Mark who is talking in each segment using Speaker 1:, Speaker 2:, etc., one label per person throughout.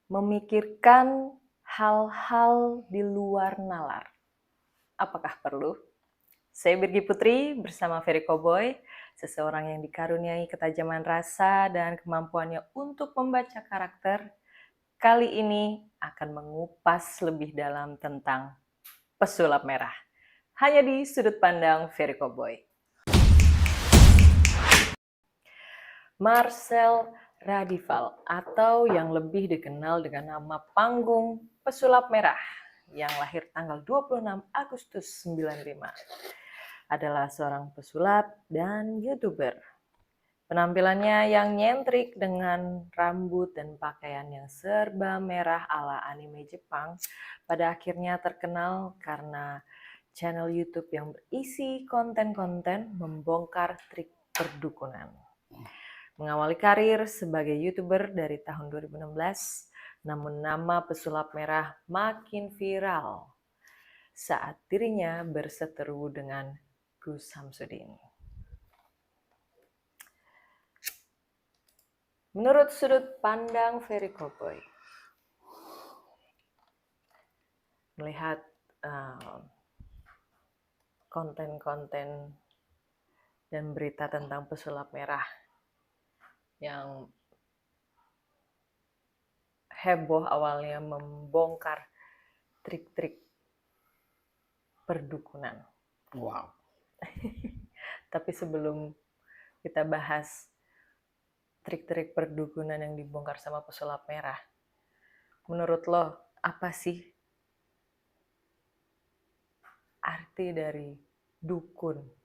Speaker 1: Memikirkan hal-hal di luar nalar. Apakah perlu? Saya Birgi Putri bersama Ferry Cowboy, seseorang yang dikaruniai ketajaman rasa dan kemampuannya untuk membaca karakter. Kali ini akan mengupas lebih dalam tentang pesulap merah. Hanya di sudut pandang Ferry Cowboy. Marcel Radival atau yang lebih dikenal dengan nama panggung Pesulap Merah yang lahir tanggal 26 Agustus 95 adalah seorang pesulap dan YouTuber. Penampilannya yang nyentrik dengan rambut dan pakaian yang serba merah ala anime Jepang pada akhirnya terkenal karena channel YouTube yang berisi konten-konten membongkar trik perdukunan. Mengawali karir sebagai YouTuber dari tahun 2016, namun nama pesulap merah makin viral saat dirinya berseteru dengan Gus Samsudin. Menurut sudut pandang Ferry Cowboy, melihat konten-konten dan berita tentang pesulap merah yang heboh awalnya membongkar trik-trik perdukunan.
Speaker 2: Wow.
Speaker 1: Tapi sebelum kita bahas trik-trik perdukunan yang dibongkar sama pesulap merah, menurut lo apa sih arti dari dukun?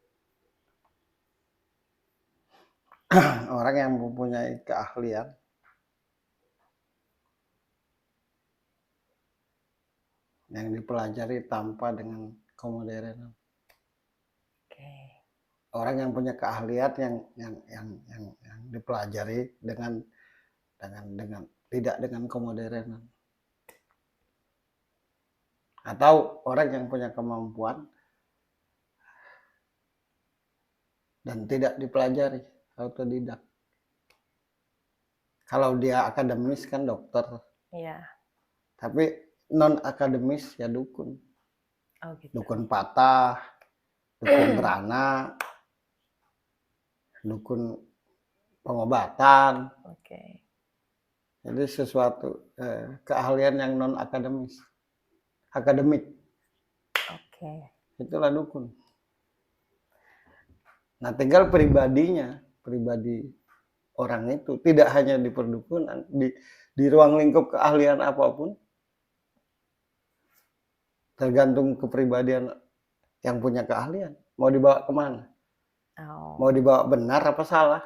Speaker 2: Orang yang mempunyai keahlian yang dipelajari tanpa dengan kemodernan.
Speaker 1: Oke.
Speaker 2: Orang yang punya keahlian yang dipelajari dengan tidak dengan kemodernan. Atau orang yang punya kemampuan dan tidak dipelajari, autodidak. Kalau dia akademis kan dokter.
Speaker 1: Iya.
Speaker 2: Tapi non akademis ya dukun.
Speaker 1: Oh gitu.
Speaker 2: Dukun patah, dukun beranak, dukun pengobatan.
Speaker 1: Oke.
Speaker 2: Jadi sesuatu keahlian yang non akademis, akademik.
Speaker 1: Oke.
Speaker 2: Itulah dukun. Nah, tinggal pribadi orang itu tidak hanya di perdukunan, di ruang lingkup keahlian apapun, tergantung kepribadian yang punya keahlian. Mau dibawa kemana?
Speaker 1: Oh.
Speaker 2: Mau dibawa benar apa salah?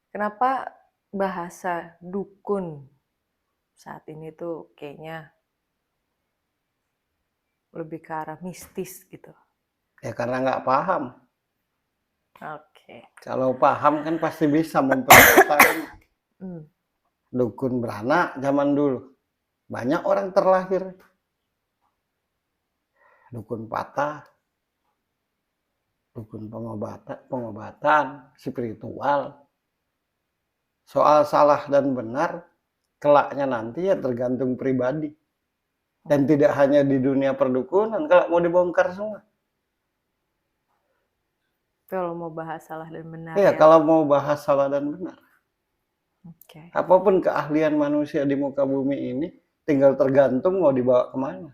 Speaker 1: Kenapa bahasa dukun saat ini tuh kayaknya lebih ke arah mistis gitu?
Speaker 2: Ya karena nggak paham.
Speaker 1: Oke.
Speaker 2: Kalau paham kan pasti bisa memperkatakan. Dukun beranak zaman dulu. Banyak orang terlahir. Dukun patah. Dukun pengobatan, spiritual. Soal salah dan benar, kelaknya nanti ya tergantung pribadi. Dan tidak hanya di dunia perdukunan, kalau mau dibongkar semua.
Speaker 1: Kalau mau bahas salah dan benar
Speaker 2: ya. Kalau mau bahas salah dan benar.
Speaker 1: Okay.
Speaker 2: Apapun keahlian manusia di muka bumi ini, tinggal tergantung mau dibawa kemana.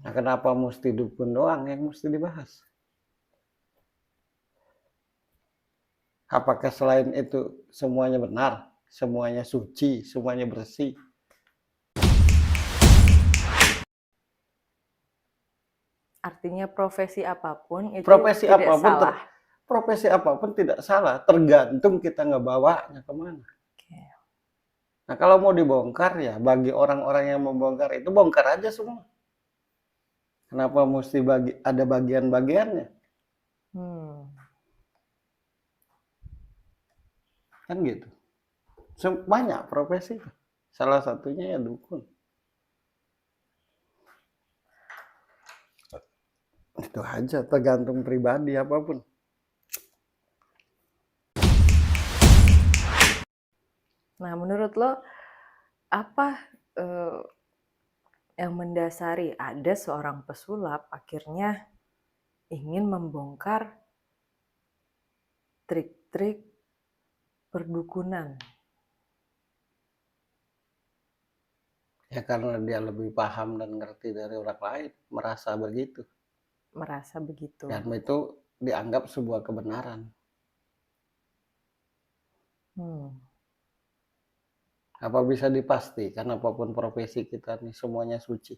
Speaker 2: Nah, kenapa mesti dukun doang yang mesti dibahas? Apakah selain itu semuanya benar, semuanya suci, semuanya bersih?
Speaker 1: Artinya profesi apapun itu
Speaker 2: profesi
Speaker 1: tidak
Speaker 2: apapun
Speaker 1: salah.
Speaker 2: Profesi apapun tidak salah, tergantung kita ngebawanya kemana. Okay. Nah, kalau mau dibongkar ya bagi orang-orang yang membongkar itu bongkar aja semua. Kenapa mesti ada bagian-bagiannya? Kan gitu. Banyak profesi. Salah satunya ya dukun. Itu aja, tergantung pribadi apapun.
Speaker 1: Nah, menurut lo apa yang mendasari ada seorang pesulap akhirnya ingin membongkar trik-trik perdukunan?
Speaker 2: Ya karena dia lebih paham dan ngerti dari orang lain, merasa begitu.
Speaker 1: Merasa begitu.
Speaker 2: Dan itu dianggap sebuah kebenaran. Apa bisa dipastikan apapun profesi kita nih semuanya suci,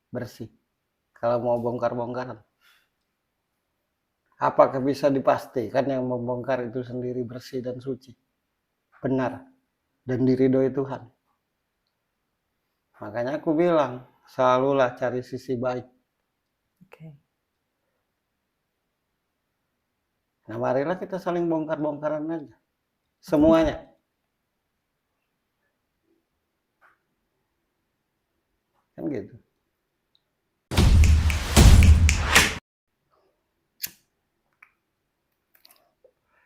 Speaker 2: bersih. Kalau mau bongkar-bongkaran. Apakah bisa dipastikan yang membongkar itu sendiri bersih dan suci? Benar. Dan diridhoi Tuhan. Makanya aku bilang, selalulah cari sisi baik.
Speaker 1: Oke.
Speaker 2: Nah marilah kita saling bongkar-bongkaran aja. Semuanya. Kan gitu.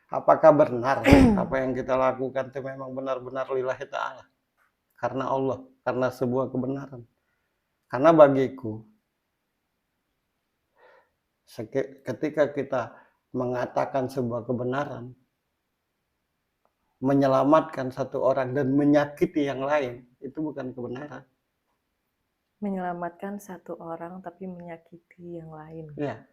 Speaker 2: Apakah benar apa yang kita lakukan itu memang benar-benar lillahi ta'ala? Karena Allah, karena sebuah kebenaran. Karena bagiku, ketika kita mengatakan sebuah kebenaran, menyelamatkan satu orang dan menyakiti yang lain, itu bukan kebenaran.
Speaker 1: Menyelamatkan satu orang tapi menyakiti yang lain.
Speaker 2: Ya.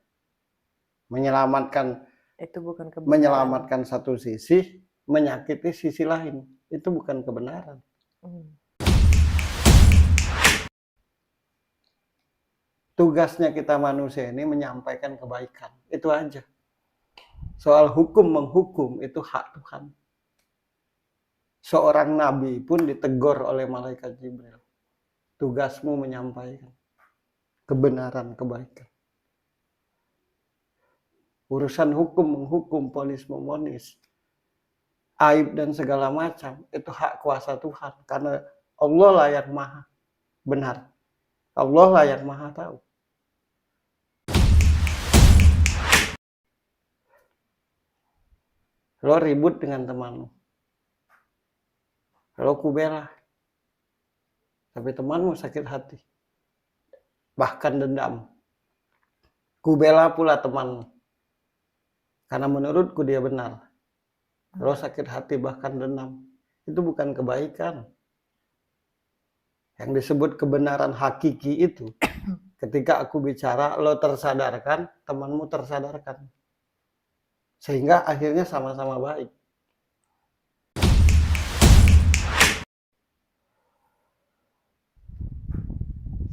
Speaker 2: Menyelamatkan
Speaker 1: itu bukan kebenaran.
Speaker 2: Menyelamatkan satu sisi, menyakiti sisi lain. Itu bukan kebenaran. Tugasnya kita manusia ini menyampaikan kebaikan. Itu aja. Soal hukum menghukum itu hak Tuhan. Seorang nabi pun ditegur oleh malaikat Jibril. Tugasmu menyampaikan kebenaran, kebaikan. Urusan hukum menghukum, ponis memonis, aib dan segala macam, itu hak kuasa Tuhan. Karena Allah lah yang maha benar. Allah lah yang maha tahu. Lo ribut dengan temanmu. Lo kubela. Tapi temanmu sakit hati. Bahkan dendam. Kubela pula temanmu. Karena menurutku dia benar. Lo sakit hati bahkan dendam. Itu bukan kebaikan. Yang disebut kebenaran hakiki itu. Ketika aku bicara, lo tersadarkan, temanmu tersadarkan. Sehingga akhirnya sama-sama baik.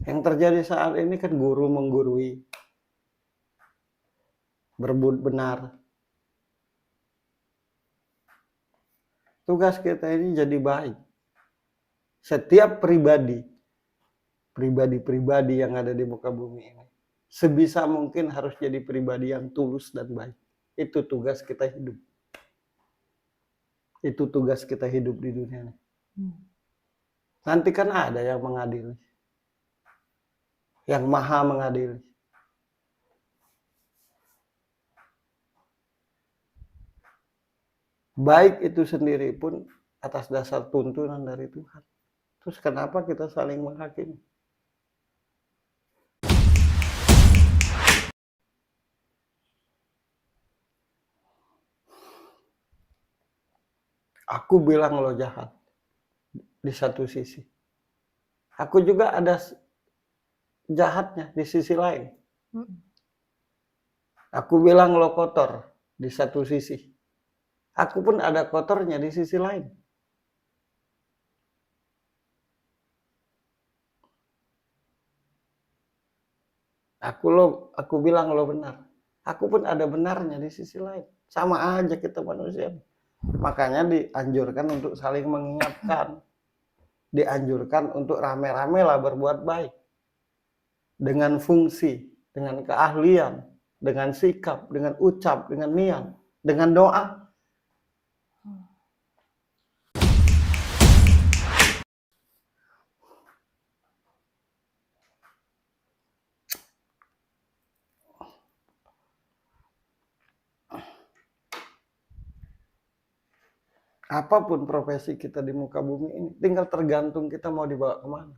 Speaker 2: Yang terjadi saat ini kan guru menggurui. Berebut benar. Tugas kita ini jadi baik. Setiap pribadi yang ada di muka bumi ini, sebisa mungkin harus jadi pribadi yang tulus dan baik. Itu tugas kita hidup. Itu tugas kita hidup di dunia ini. Nanti kan ada yang mengadili. Yang maha mengadili. Baik itu sendiri pun atas dasar tuntunan dari Tuhan. Terus kenapa kita saling menghakimi? Aku bilang lo jahat di satu sisi. Aku juga ada jahatnya di sisi lain. Aku bilang lo kotor di satu sisi. Aku pun ada kotornya di sisi lain. Aku bilang lo benar. Aku pun ada benarnya di sisi lain. Sama aja kita manusia. Makanya dianjurkan untuk saling mengingatkan. Dianjurkan untuk rame-rame lah berbuat baik. Dengan fungsi, dengan keahlian, dengan sikap, dengan ucap, dengan niat, dengan doa. Apapun profesi kita di muka bumi ini, tinggal tergantung kita mau dibawa kemana.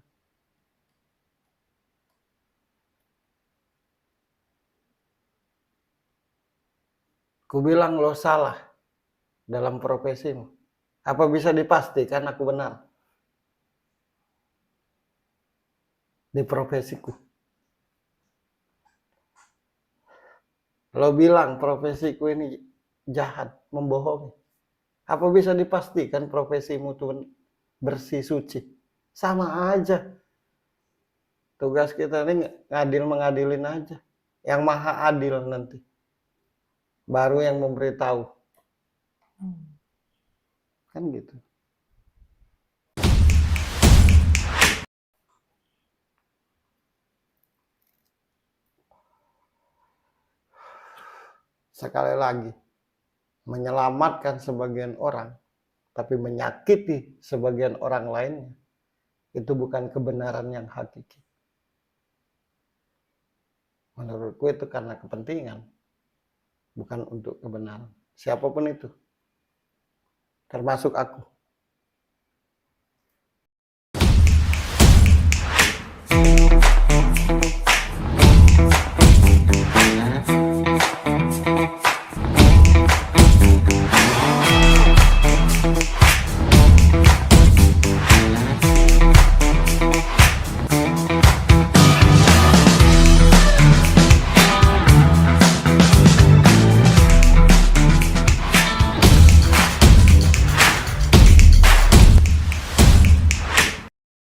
Speaker 2: Ku bilang lo salah dalam profesimu. Apa bisa dipastikan aku benar di profesiku? Lo bilang profesiku ini jahat, membohongi. Apa bisa dipastikan profesimu itu bersih, suci? Sama aja. Tugas kita ini mengadilin aja. Yang maha adil nanti. Baru yang memberitahu. Kan gitu. Sekali lagi, menyelamatkan sebagian orang, tapi menyakiti sebagian orang lainnya, itu bukan kebenaran yang hakiki. Menurutku itu karena kepentingan, bukan untuk kebenaran. Siapapun itu, termasuk aku.